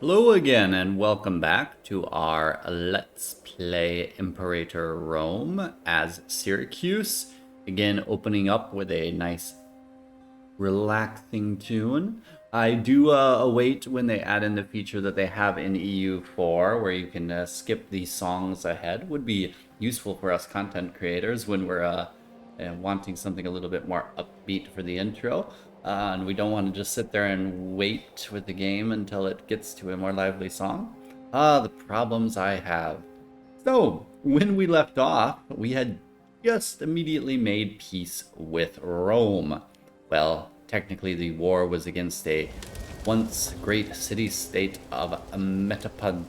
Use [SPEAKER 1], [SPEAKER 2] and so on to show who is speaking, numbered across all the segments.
[SPEAKER 1] Hello again, and welcome back to our Let's Play Imperator Rome as Syracuse. Again, opening up with a nice, relaxing tune. I do await when they add in the feature that they have in EU4, where you can skip the songs ahead. Would be useful for us content creators when we're wanting something a little bit more upbeat for the intro. And we don't want to just sit there and wait with the game until it gets to a more lively song. The problems I have. So, when we left off, we had just immediately made peace with Rome. Well, technically the war was against a once great city-state of Metapodion.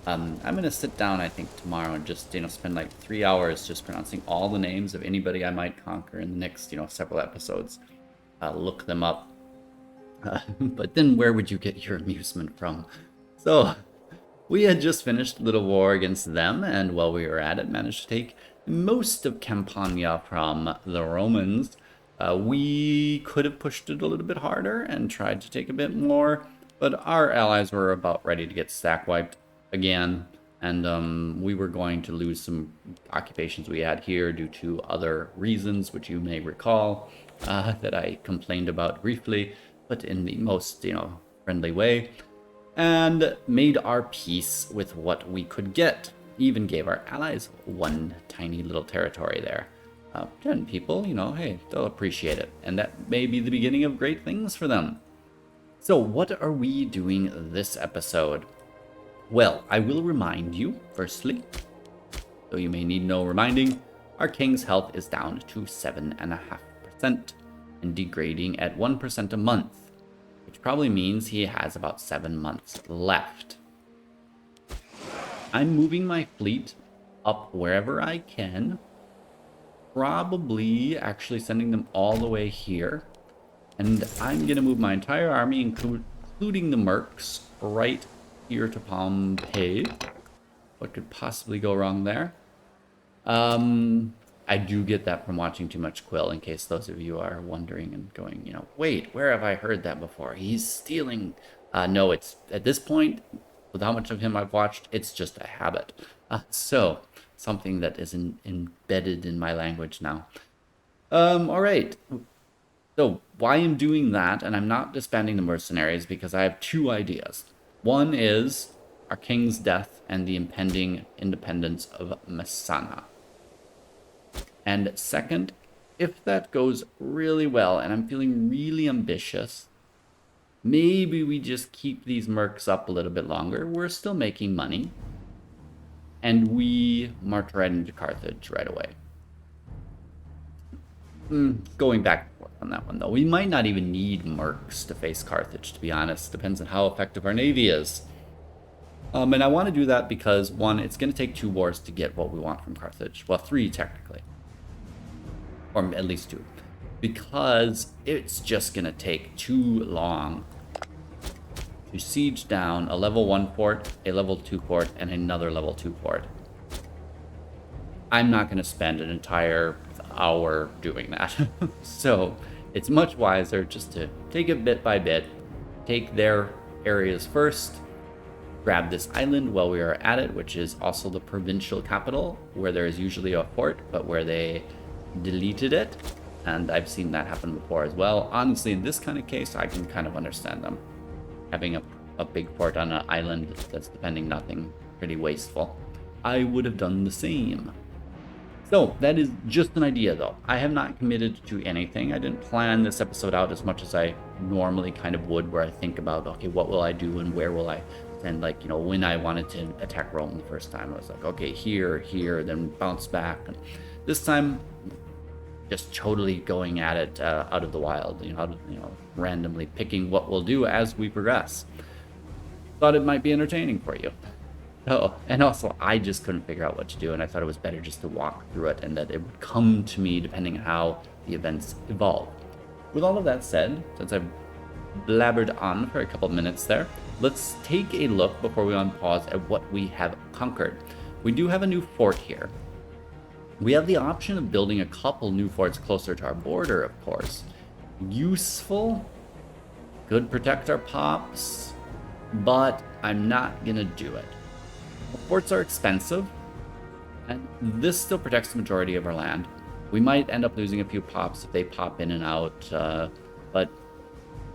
[SPEAKER 1] I'm gonna sit down, I think, tomorrow and just, spend like 3 hours just pronouncing all the names of anybody I might conquer in the next, several episodes. Look them up. But then where would you get your amusement from? So, we had just finished a little war against them, and while we were at it, managed to take most of Campania from the Romans. We could have pushed it a little bit harder and tried to take a bit more, but our allies were about ready to get stack wiped again, and we were going to lose some occupations we had here due to other reasons, which you may recall, that I complained about briefly, but in the most, friendly way, and made our peace with what we could get. Even gave our allies one tiny little territory there. 10 people, hey, they'll appreciate it, and that may be the beginning of great things for them. So what are we doing this episode? Well, I will remind you, firstly, though you may need no reminding, our king's health is down to 7.5% and degrading at 1% a month, which probably means he has about 7 months left. I'm moving my fleet up wherever I can, probably actually sending them all the way here, and I'm going to move my entire army, including the mercs, right here to Pompeii. What could possibly go wrong there? I do get that from watching too much Quill, in case those of you are wondering and going, wait, where have I heard that before? He's stealing. No, it's at this point, with how much of him I've watched, it's just a habit. So, something that is embedded in my language now. All right. So, why I'm doing that, and I'm not disbanding the mercenaries, because I have two ideas. One is our king's death and the impending independence of Messana. And second, if that goes really well and I'm feeling really ambitious, maybe we just keep these mercs up a little bit longer. We're still making money. And we march right into Carthage right away. Going back and forth on that one, though. We might not even need mercs to face Carthage, to be honest. Depends on how effective our navy is. And I want to do that because, one, it's going to take 2 wars to get what we want from Carthage. Well, 3, technically. Or at least 2. Because it's just going to take too long to siege down a level 1 fort, a level 2 fort, and another level 2 fort. I'm not going to spend an entire hour doing that. So it's much wiser just to take it bit by bit, take their areas first, grab this island while we are at it, which is also the provincial capital, where there is usually a fort, but where they deleted it. And I've seen that happen before as well. Honestly, in this kind of case, I can kind of understand them. Having a big fort on an island that's defending nothing, pretty wasteful. I would have done the same. So, that is just an idea, though. I have not committed to anything. I didn't plan this episode out as much as I normally kind of would, where I think about, okay, what will I do and where will I send, like, when I wanted to attack Rome the first time, I was like, okay, here, then bounce back. And this time, just totally going at it out of the wild, randomly picking what we'll do as we progress. Thought it might be entertaining for you. Oh, and also, I just couldn't figure out what to do, and I thought it was better just to walk through it, and that it would come to me depending on how the events evolve. With all of that said, since I've blabbered on for a couple minutes there, let's take a look before we unpause at what we have conquered. We do have a new fort here. We have the option of building a couple new forts closer to our border, of course. Useful? Could protect our pops, but I'm not gonna do it. Forts are expensive, and this still protects the majority of our land. We might end up losing a few pops if they pop in and out, but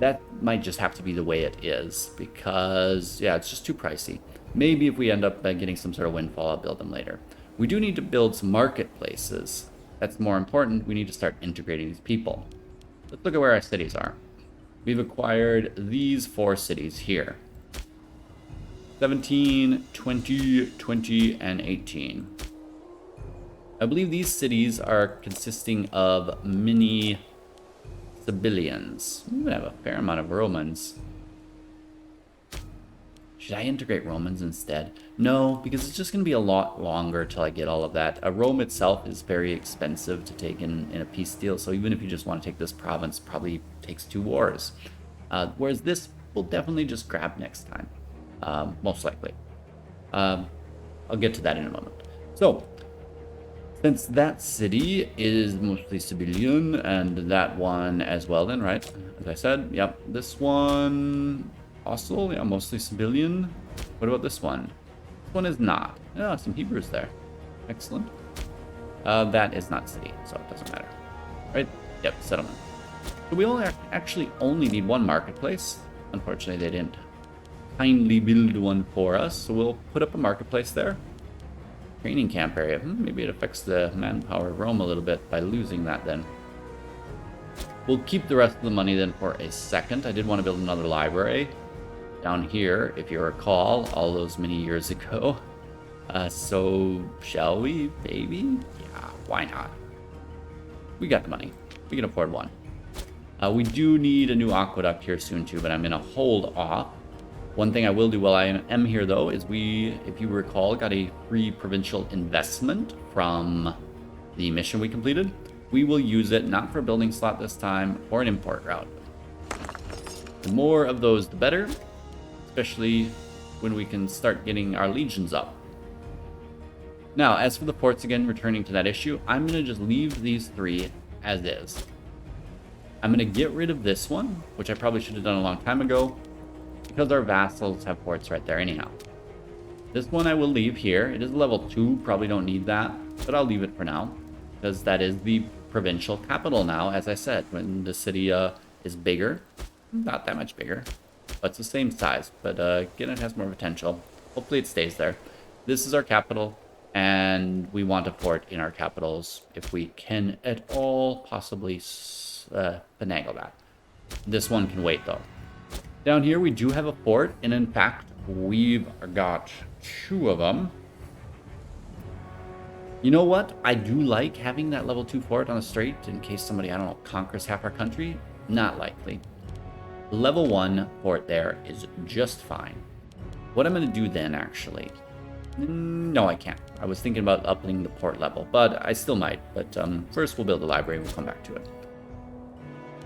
[SPEAKER 1] that might just have to be the way it is, because, yeah, it's just too pricey. Maybe if we end up getting some sort of windfall, I'll build them later. We do need to build some marketplaces. That's more important. We need to start integrating these people. Let's look at where our cities are. We've acquired these 4 cities here. 17, 20, 20, and 18. I believe these cities are consisting of mini civilians. We have a fair amount of Romans. Should I integrate Romans instead? No, because it's just going to be a lot longer till I get all of that. Rome itself is very expensive to take in a peace deal, so even if you just want to take this province, probably takes 2 wars. Whereas this, we'll definitely just grab next time. Most likely. I'll get to that in a moment. So, since that city is mostly civilian, and that one as well then, right? As I said, yep, this one hostile, yeah, mostly civilian. What about this one? This one is not. Oh, some Hebrews there. Excellent. That is not city, so it doesn't matter. Right? Yep, settlement. So we actually only need 1 marketplace. Unfortunately, they didn't kindly build one for us, so we'll put up a marketplace there. Training camp area. Maybe it affects the manpower of Rome a little bit by losing that then. We'll keep the rest of the money then for a second. I did want to build another library down here, if you recall, all those many years ago. So, shall we, baby? Yeah, why not? We got the money. We can afford one. We do need a new aqueduct here soon too, but I'm going to hold off. One thing I will do while I am here, though, is we, if you recall, got a free provincial investment from the mission we completed. We will use it not for a building slot this time, or an import route. The more of those, the better, especially when we can start getting our legions up. Now, as for the ports, again, returning to that issue, I'm going to just leave these 3 as is. I'm going to get rid of this one, which I probably should have done a long time ago, because our vassals have ports right there anyhow. This one I will leave here. It is level 2, probably don't need that, but I'll leave it for now, because that is the provincial capital now, as I said, when the city is bigger. Not that much bigger, but it's the same size, but again, it has more potential. Hopefully it stays there. This is our capital, and we want a port in our capitals if we can at all possibly finagle that. This one can wait, though. Down here, we do have a fort, and in fact, we've got 2 of them. You know what? I do like having that level 2 fort on a strait in case somebody, I don't know, conquers half our country. Not likely. Level 1 fort there is just fine. What I'm going to do then, actually... No, I can't. I was thinking about upping the port level, but I still might. But first, we'll build a library and we'll come back to it.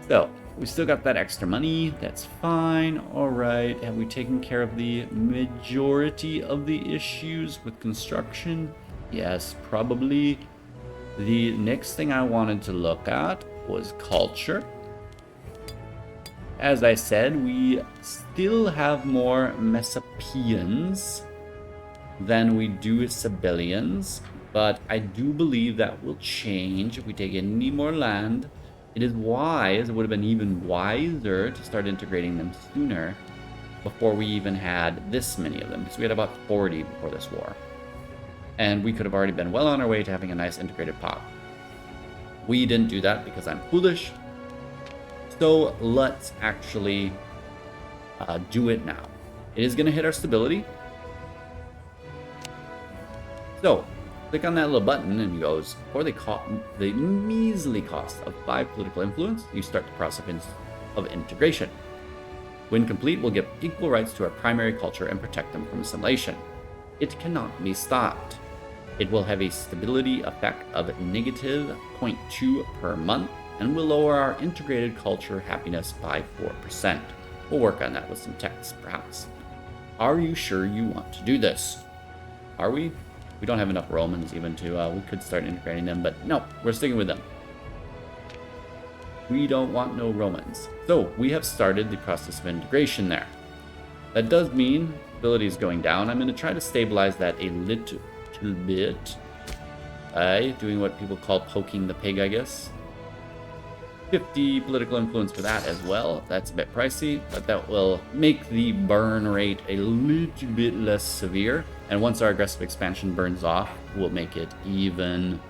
[SPEAKER 1] So, we still got that extra money. That's fine. All right. Have we taken care of the majority of the issues with construction? Yes, probably. The next thing I wanted to look at was culture. As I said, we still have more Messapians than we do civilians, but I do believe that will change if we take any more land. It is wise, it would have been even wiser to start integrating them sooner before we even had this many of them, because we had about 40 before this war. And we could have already been well on our way to having a nice integrated pop. We didn't do that because I'm foolish. So let's actually do it now. It is going to hit our stability. So, click on that little button and it goes, for the measly cost of 5 political influence, you start the process of integration. When complete, we'll give equal rights to our primary culture and protect them from assimilation. It cannot be stopped. It will have a stability effect of negative 0.2 per month and will lower our integrated culture happiness by 4%. We'll work on that with some text, perhaps. Are you sure you want to do this? Are we? We don't have enough Romans even to, we could start integrating them, but no, we're sticking with them. We don't want no Romans. So we have started the process of integration there. That does mean ability is going down. I'm going to try to stabilize that a little bit by doing what people call poking the pig, I guess. 50 political influence for that as well. That's a bit pricey, but that will make the burn rate a little bit less severe. And once our aggressive expansion burns off, we'll make it even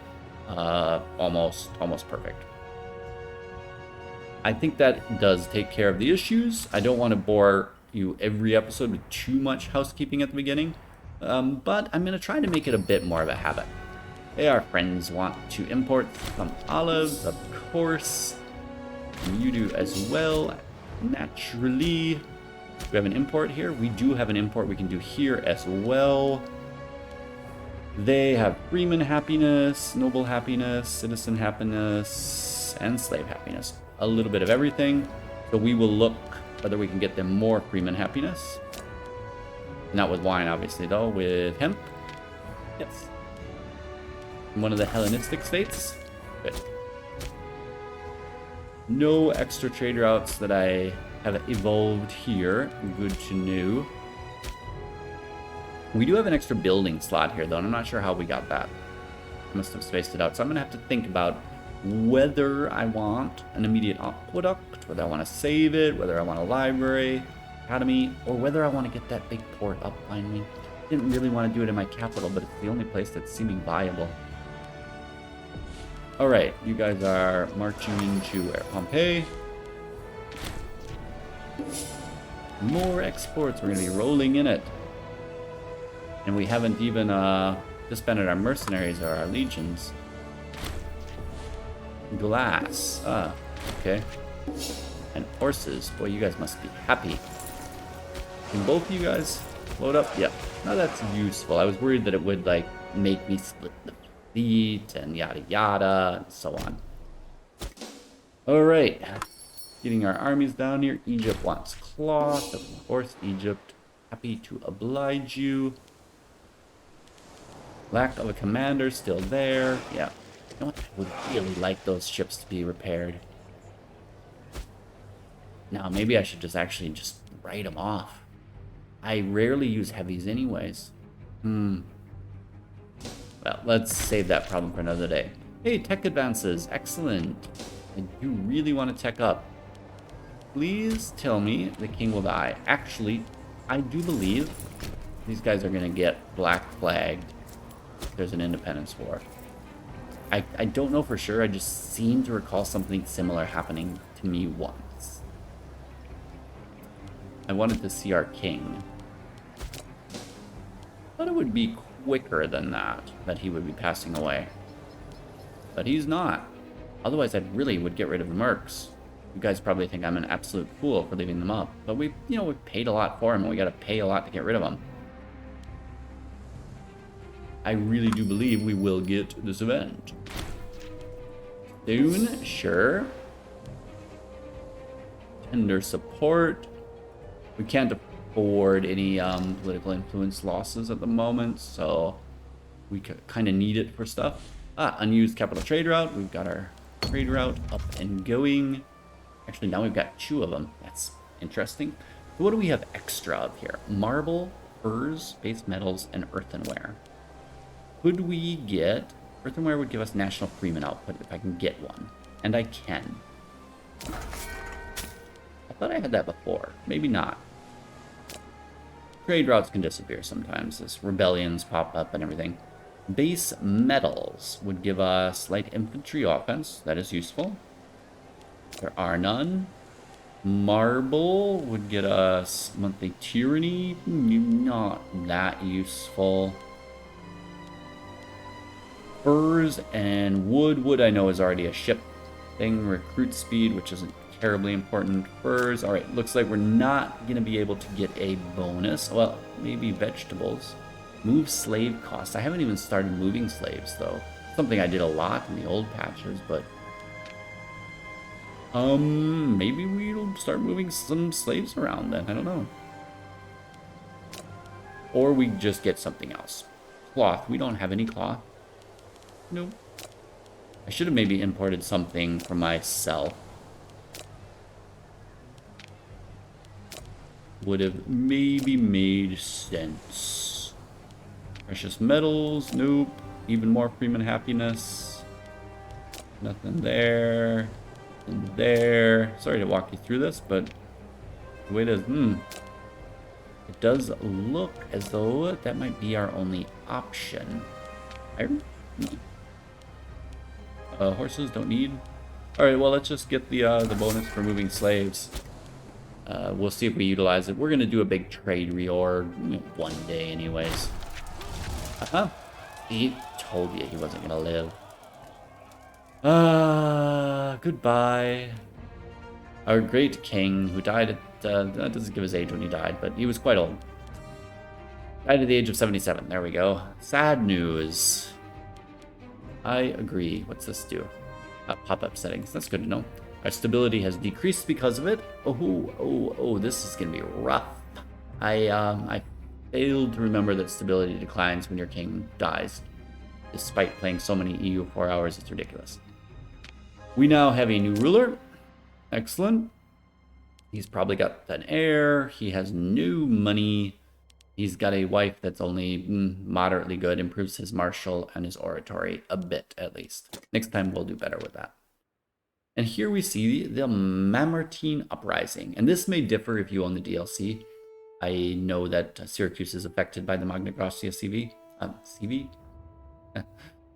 [SPEAKER 1] almost perfect. I think that does take care of the issues. I don't want to bore you every episode with too much housekeeping at the beginning, but I'm going to try to make it a bit more of a habit. Hey, our friends want to import some olives, of course. And you do as well, naturally. We have an import here. We do have an import we can do here as well. They have freeman happiness, noble happiness, citizen happiness, and slave happiness. A little bit of everything. So we will look whether we can get them more freeman happiness. Not with wine, obviously, though. With hemp. Yes. In one of the Hellenistic states. Good. No extra trade routes that I have evolved here. Good to know. We do have an extra building slot here, though, and I'm not sure how we got that. I must have spaced it out. So I'm going to have to think about whether I want an immediate aqueduct, whether I want to save it, whether I want a library, academy, or whether I want to get that big port up finally. Didn't really want to do it in my capital, but it's the only place that's seeming viable. Alright, you guys are marching into where? Pompeii. More exports. We're going to be rolling in it. And we haven't even disbanded our mercenaries or our legions. Glass. Ah, okay. And horses. Boy, you guys must be happy. Can both of you guys load up? Yep. Now that's useful. I was worried that it would, like, make me split the fleet and yada yada and so on. Alright. Getting our armies down here. Egypt wants cloth. Of course, Egypt. Happy to oblige you. Lack of a commander still there. Yeah. You know what? I would really like those ships to be repaired. Now, maybe I should just write them off. I rarely use heavies anyways. Well, let's save that problem for another day. Hey, tech advances. Excellent. I do really want to tech up. Please tell me the king will die. Actually, I do believe these guys are going to get black flagged. There's an independence war. I don't know for sure. I just seem to recall something similar happening to me once. I wanted to see our king. Thought it would be quicker than that he would be passing away. But he's not. Otherwise, I really would get rid of the mercs. You guys probably think I'm an absolute fool for leaving them up. But we paid a lot for him, and we got to pay a lot to get rid of him. I really do believe we will get this event. Soon, sure. Tender support. We can't afford any political influence losses at the moment, so we kind of need it for stuff. Unused capital trade route. We've got our trade route up and going. Actually, now we've got 2 of them. That's interesting. So what do we have extra of here? Marble, furs, base metals, and earthenware. Could we get... Earthenware would give us national freeman output if I can get one. And I can. I thought I had that before. Maybe not. Trade routes can disappear sometimes as rebellions pop up and everything. Base metals would give us light infantry offense. That is useful. There are none. Marble would get us monthly tyranny. Not that useful. Furs and wood. Wood I know is already a ship thing. Recruit speed, which isn't terribly important. Furs. Alright, looks like we're not going to be able to get a bonus. Well, maybe vegetables. Move slave costs. I haven't even started moving slaves, though. Something I did a lot in the old patches, but... maybe we'll start moving some slaves around then. I don't know. Or we just get something else. Cloth. We don't have any cloth. Nope. I should have maybe imported something for myself. would have maybe made sense. Precious metals, nope. Even more Freeman happiness. Nothing there. Nothing there. Sorry to walk you through this, but the way it is, it does look as though that might be our only option. Horses don't need. All right, well, let's just get the bonus for moving slaves. We'll see if we utilize it. We're gonna do a big trade reorg one day, anyways. He told you he wasn't gonna live. Goodbye. Our great king, who died at that doesn't give his age when he died, but he was quite old. Died at the age of 77. There we go. Sad news. I agree. What's this do? Pop-up settings. That's good to know. Our stability has decreased because of it. Oh, this is gonna be rough. I failed to remember that stability declines when your king dies. Despite playing so many EU 4 hours, it's ridiculous. We now have a new ruler. Excellent. He's probably got an heir. He has new money. He's got a wife that's only moderately good. Improves his martial and his oratory a bit, at least. Next time we'll do better with that. And here we see the Mamertine Uprising. And this may differ if you own the DLC. I know that Syracuse is affected by the Magna Graecia CV. CV?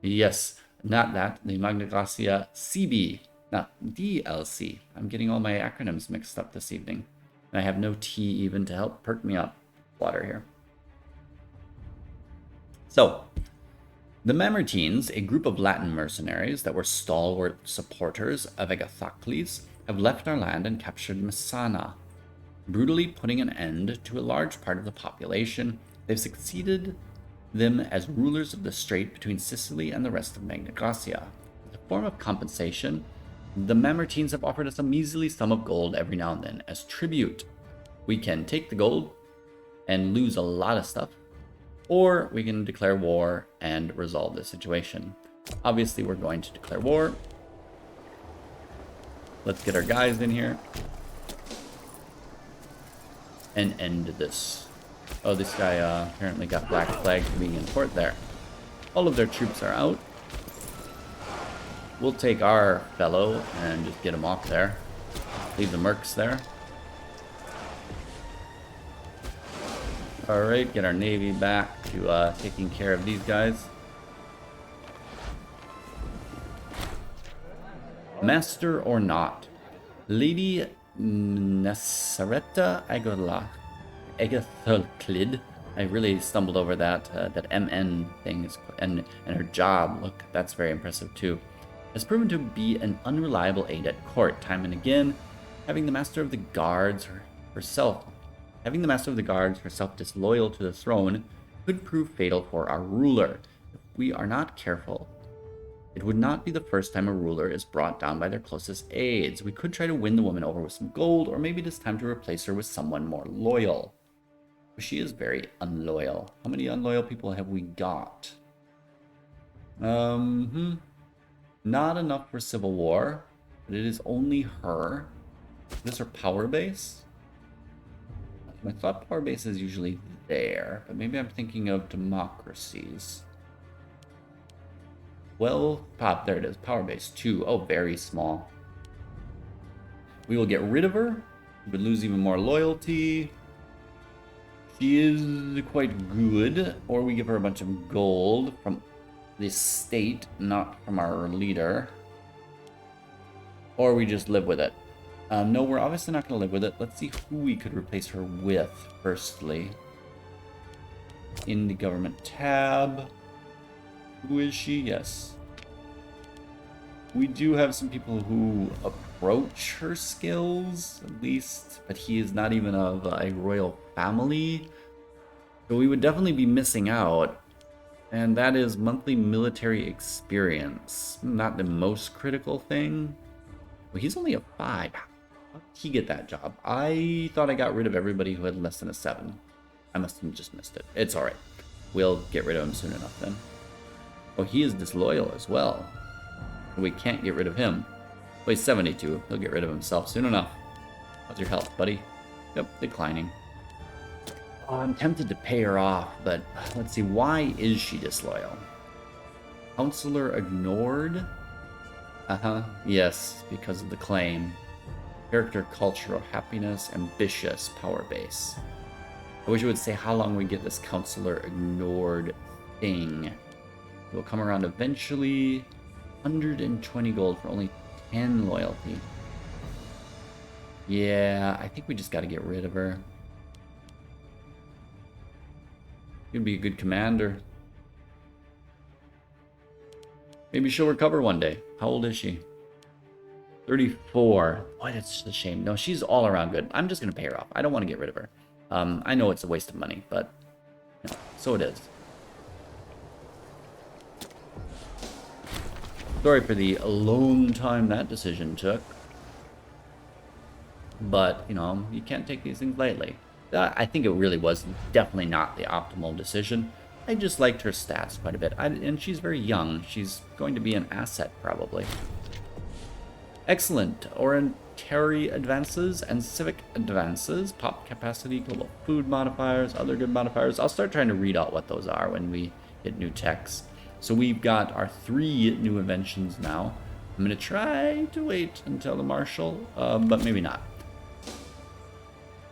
[SPEAKER 1] Yes, not that. The Magna Graecia CB, not DLC. I'm getting all my acronyms mixed up this evening. And I have no tea even to help perk me up. Water here. So, the Mamertines, a group of Latin mercenaries that were stalwart supporters of Agathocles, have left our land and captured Messana, brutally putting an end to a large part of the population. They've succeeded them as rulers of the strait between Sicily and the rest of Magna Graecia. As a form of compensation, the Mamertines have offered us a measly sum of gold every now and then as tribute. We can take the gold and lose a lot of stuff, or we can declare war and resolve the situation. Obviously, we're going to declare war. Let's get our guys in here and end this. Oh, this guy apparently got black flag for being in port there. All of their troops are out. We'll take our fellow and just get him off there. Leave the mercs there. Alright, get our navy back to taking care of these guys. Master or not. Lady Nasareta Agatholclid. I really stumbled over that. That MN thing is, and her job, look, that's very impressive too. Has proven to be an unreliable aide at court time and again. Having the Master of the Guards herself disloyal to the throne could prove fatal for our ruler. If we are not careful, it would not be the first time a ruler is brought down by their closest aides. We could try to win the woman over with some gold, or maybe it is time to replace her with someone more loyal. She is very unloyal. How many unloyal people have we got? Not enough for civil war, but it is only her. What is her power base? I thought power base is usually there, but maybe I'm thinking of democracies. Well, there it is. Power base 2. Oh, very small. We will get rid of her. We would lose even more loyalty. She is quite good. Or we give her a bunch of gold from the state, not from our leader. Or we just live with it. No, we're obviously not going to live with it. Let's see who we could replace her with, firstly. In the government tab. Who is she? Yes. We do have some people who approach her skills, at least, but he is not even of a royal family. So we would definitely be missing out. And that is monthly military experience. Not the most critical thing. Well, he's only a 5. How did he get that job? I thought I got rid of everybody who had less than a 7. I must have just missed it. It's alright. We'll get rid of him soon enough then. Oh, he is disloyal as well. We can't get rid of him. Well, he's 72. He'll get rid of himself soon enough. How's your health, buddy? Yep, declining. Oh, I'm tempted to pay her off, but let's see. Why is she disloyal? Counselor ignored? Uh-huh. Yes, because of the claim. Character, cultural, happiness, ambitious, power base. I wish it would say how long we get this counselor ignored thing. It will come around eventually. 120 gold for only 10 loyalty. Yeah, I think we just got to get rid of her. You'd be a good commander. Maybe she'll recover one day. How old is she? 34. Boy, that's just a shame. No, she's all around good. I'm just going to pay her off. I don't want to get rid of her. I know it's a waste of money, but no, so it is. Sorry for the long time that decision took. But, you know, you can't take these things lightly. I think it really was definitely not the optimal decision. I just liked her stats quite a bit. And she's very young. She's going to be an asset, probably. Excellent. Orientary advances and civic advances. Pop capacity, global food modifiers, other good modifiers. I'll start trying to read out what those are when we hit new texts. So we've got our 3 new inventions now. I'm going to try to wait until the marshal, but maybe not.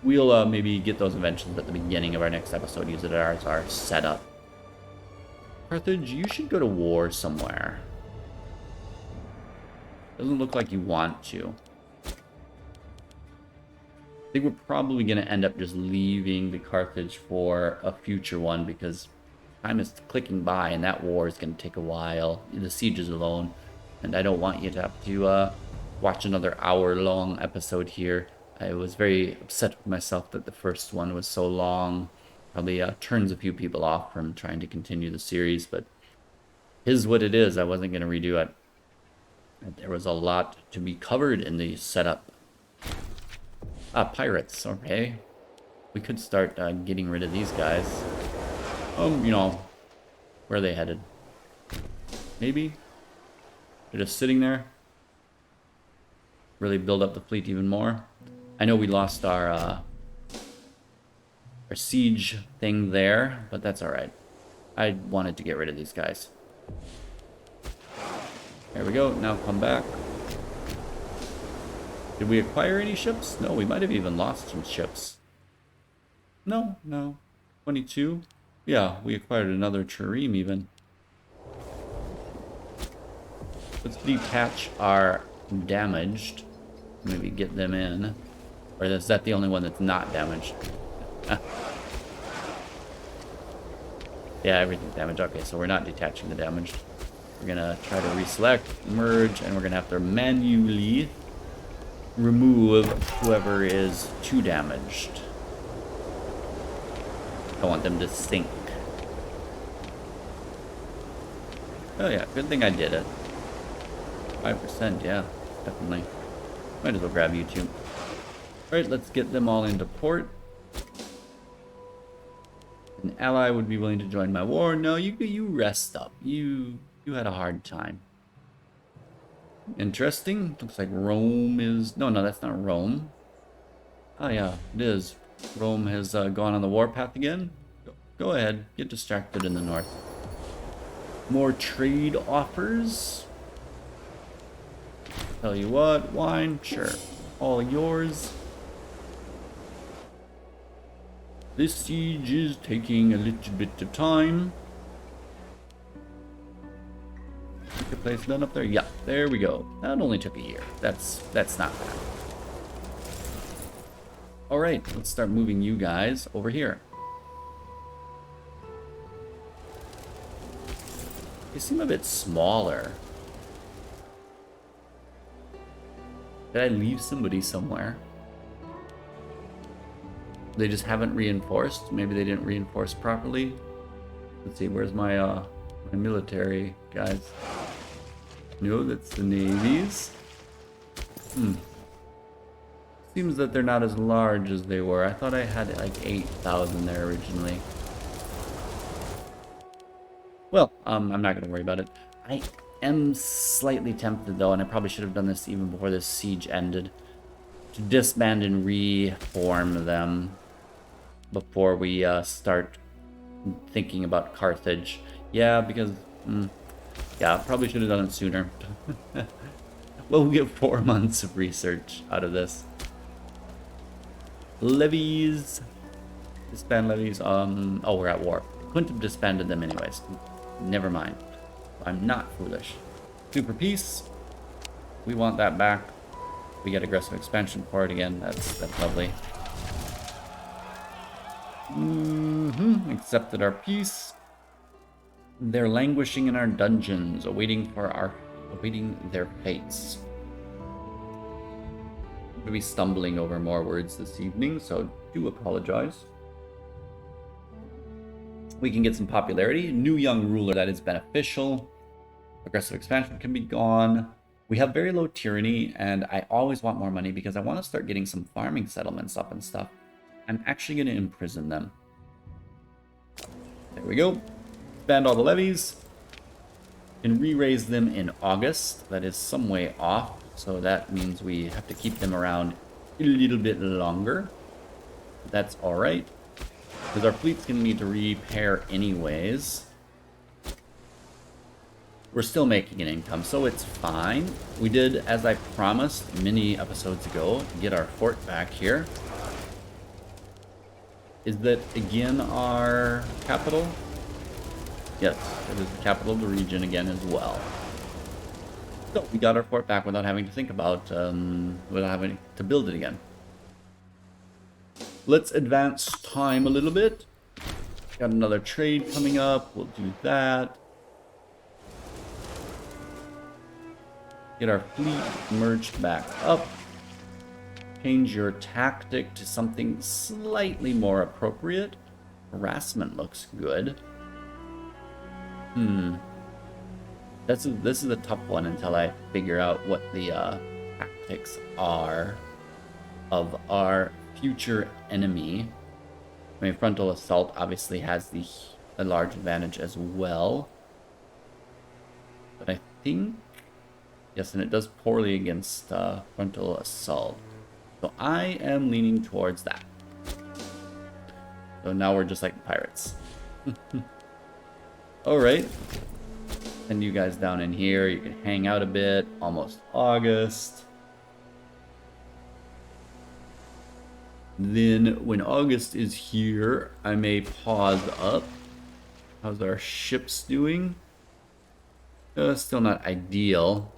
[SPEAKER 1] We'll maybe get those inventions at the beginning of our next episode, use it as our setup. Carthage, you should go to war somewhere. Doesn't look like you want to. I think we're probably going to end up just leaving the Carthage for a future one because time is clicking by and that war is going to take a while. The siege is alone, and I don't want you to have to watch another hour-long episode here. I was very upset with myself that the first one was so long. Probably turns a few people off from trying to continue the series, but is what it is. I wasn't going to redo it. There was a lot to be covered in the setup. Pirates, okay. We could start getting rid of these guys. You know, where are they headed? Maybe? They're just sitting there? Really build up the fleet even more? I know we lost our siege thing there, but that's alright. I wanted to get rid of these guys. There we go, now come back. Did we acquire any ships? No, we might have even lost some ships. No. 22. Yeah, we acquired another trireme even. Let's detach our damaged. Maybe get them in. Or is that the only one that's not damaged? Yeah, everything's damaged. Okay, so we're not detaching the damaged. We're gonna try to reselect, merge, and we're gonna have to manually remove whoever is too damaged. I want them to sink. Oh yeah, good thing I did it. 5%, yeah, definitely. Might as well grab you two. Alright, let's get them all into port. An ally would be willing to join my war. No, you rest up. You had a hard time. Interesting. Looks like Rome is... No, that's not Rome. Oh yeah, it is. Rome has gone on the warpath again. Go ahead, get distracted in the north. More trade offers. Tell you what, wine, sure. All yours. This siege is taking a little bit of time. Get a place done up there? Yeah, there we go. That only took a year. That's not bad. Alright, let's start moving you guys over here. They seem a bit smaller. Did I leave somebody somewhere? They just haven't reinforced. Maybe they didn't reinforce properly. Let's see, where's my my military guys? No, that's the navies. Seems that they're not as large as they were. I thought I had like 8,000 there originally. Well, I'm not gonna worry about it. I am slightly tempted though, and I probably should have done this even before this siege ended, to disband and reform them. before we start thinking about Carthage. Yeah, because yeah, probably should have done it sooner. Well, we get 4 months of research out of this. Levies. Disband levies. Oh, we're at war. Couldn't have disbanded them anyways. Never mind. I'm not foolish. Super peace. We want that back. We get aggressive expansion for it again. That's lovely. Accepted our peace. They're languishing in our dungeons, awaiting their fates. I'm gonna be stumbling over more words this evening, so do apologize. We can get some popularity. New young ruler, that is beneficial. Aggressive expansion can be gone. We have very low tyranny, and I always want more money because I want to start getting some farming settlements up and stuff. I'm actually going to imprison them. There we go. Expand all the levies. And re-raise them in August. That is some way off, so that means we have to keep them around a little bit longer. That's alright, because our fleet's going to need to repair anyways. We're still making an income, so it's fine. We did, as I promised many episodes ago, get our fort back here. Is that again our capital? Yes, it is the capital of the region again as well. So we got our fort back without having to think about, without having to build it again. Let's advance time a little bit. Got another trade coming up. We'll do that. Get our fleet merged back up. Change your tactic to something slightly more appropriate. Harassment looks good. This is a tough one until I figure out what the tactics are of our future enemy. I mean, frontal assault obviously has a large advantage as well. But I think, yes, and it does poorly against frontal assault. So I am leaning towards that. So now we're just like pirates. Alright. Send you guys down in here. You can hang out a bit. Almost August. Then when August is here, I may pause up. How's our ships doing? Still not ideal.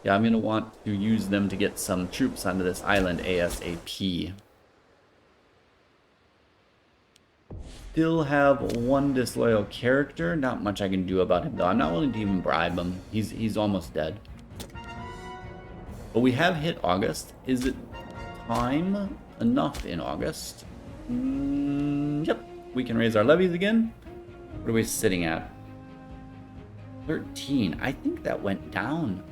[SPEAKER 1] Yeah, I'm going to want to use them to get some troops onto this island ASAP. Still have one disloyal character. Not much I can do about him, though. I'm not willing to even bribe him. He's almost dead. But we have hit August. Is it time enough in August? Yep. We can raise our levies again. What are we sitting at? 13. I think that went down.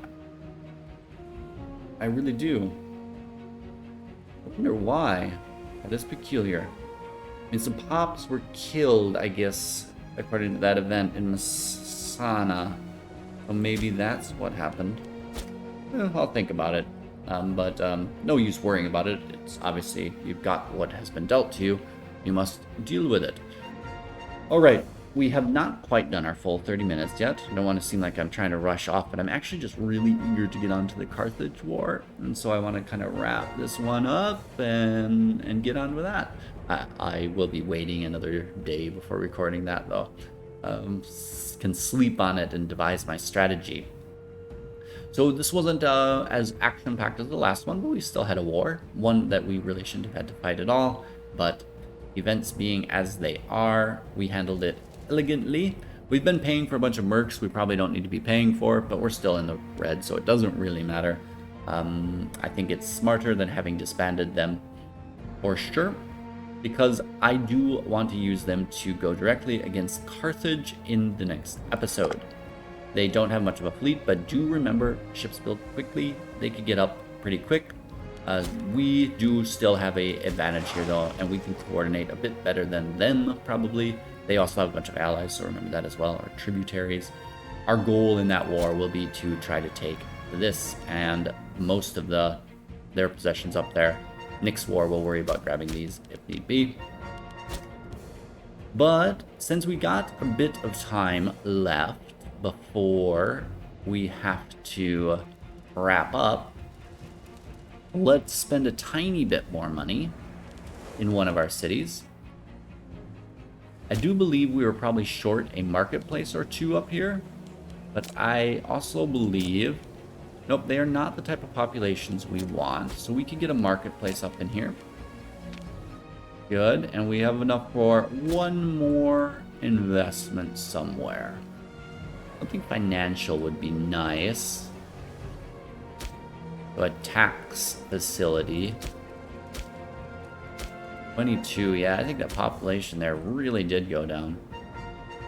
[SPEAKER 1] I really do. I wonder why. That is peculiar. I mean, some pops were killed, I guess, according to that event in Masana. So maybe that's what happened. I'll think about it. But no use worrying about it. It's obviously, you've got what has been dealt to you. You must deal with it. Alright, we have not quite done our full 30 minutes yet. I don't want to seem like I'm trying to rush off, but I'm actually just really eager to get onto the Carthage War. And so I want to kind of wrap this one up and get on with that. I will be waiting another day before recording that, though. Can sleep on it and devise my strategy. So this wasn't as action-packed as the last one, but we still had a war. One that we really shouldn't have had to fight at all. But events being as they are, we handled it elegantly. We've been paying for a bunch of mercs we probably don't need to be paying for, but we're still in the red, so it doesn't really matter. I think it's smarter than having disbanded them for sure, because I do want to use them to go directly against Carthage in the next episode. They don't have much of a fleet, but do remember, ships build quickly. They could get up pretty quick. We do still have an advantage here, though, and we can coordinate a bit better than them, probably. They also have a bunch of allies, so remember that as well, our tributaries. Our goal in that war will be to try to take this and most of their possessions up there. Next war, we'll worry about grabbing these if need be. But since we got a bit of time left before we have to wrap up, let's spend a tiny bit more money in one of our cities. I do believe we were probably short a marketplace or two up here, but I also believe, nope, they are not the type of populations we want, so we can get a marketplace up in here. Good, and we have enough for one more investment somewhere. Something financial would be nice. So a tax facility. 22, yeah, I think that population there really did go down.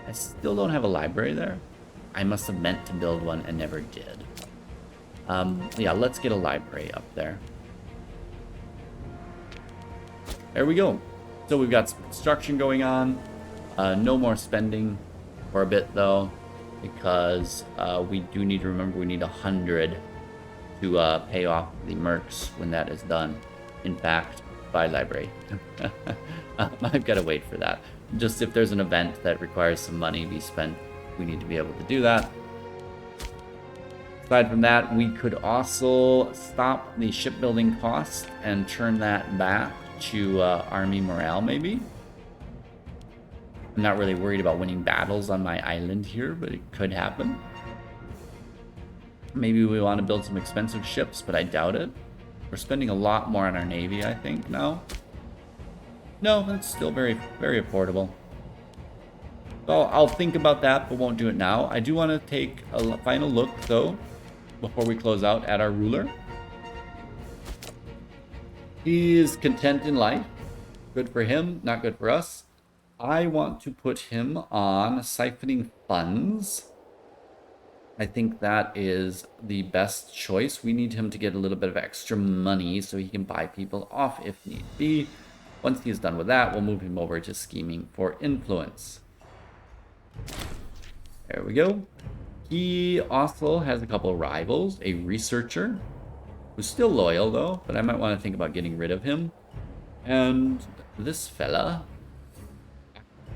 [SPEAKER 1] I still don't have a library there. I must have meant to build one and never did. Yeah, let's get a library up there. There we go. So we've got some construction going on. No more spending for a bit though, because we do need to remember we need 100 to pay off the mercs when that is done. In fact, buy library. I've got to wait for that. Just if there's an event that requires some money be spent, we need to be able to do that. Aside from that, we could also stop the shipbuilding cost and turn that back to army morale, maybe. I'm not really worried about winning battles on my island here, but it could happen. Maybe we want to build some expensive ships, but I doubt it. We're spending a lot more on our navy, I think, now. No, that's still very, very affordable. So I'll think about that, but won't do it now. I do want to take a final look, though, before we close out, at our ruler. He is content in life. Good for him, not good for us. I want to put him on siphoning funds. I think that is the best choice. We need him to get a little bit of extra money so he can buy people off if need be. Once he's done with that, we'll move him over to scheming for influence. There we go. He also has a couple of rivals, a researcher, who's still loyal though, but I might want to think about getting rid of him. And this fella,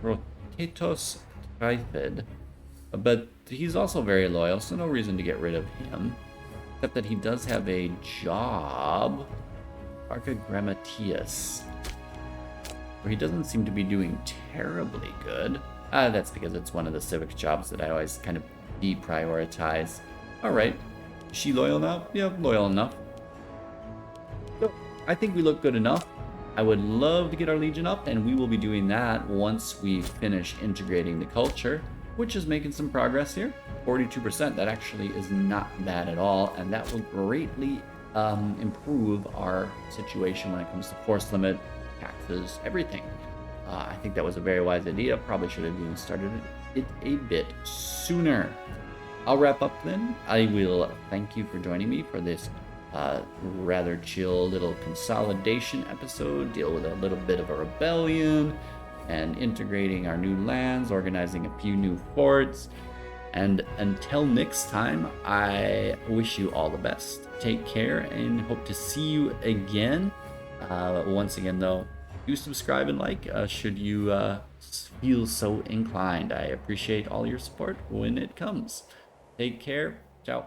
[SPEAKER 1] Rotatos Trifid, but he's also very loyal, so no reason to get rid of him. Except that he does have a job, Archagrammatius, where he doesn't seem to be doing terribly good. That's because it's one of the civic jobs that I always kind of deprioritize. Alright, is she loyal now? Yeah, loyal enough. So, I think we look good enough. I would love to get our Legion up, and we will be doing that once we finish integrating the culture, which is making some progress here. 42%, that actually is not bad at all, and that will greatly improve our situation when it comes to force limit, taxes, everything. I think that was a very wise idea. Probably should have even started it a bit sooner. I'll wrap up then. I will thank you for joining me for this rather chill little consolidation episode, deal with a little bit of a rebellion, and integrating our new lands, organizing a few new forts. And until next time, I wish you all the best. Take care and hope to see you again. Once again, though, do subscribe and like should you feel so inclined. I appreciate all your support when it comes. Take care. Ciao.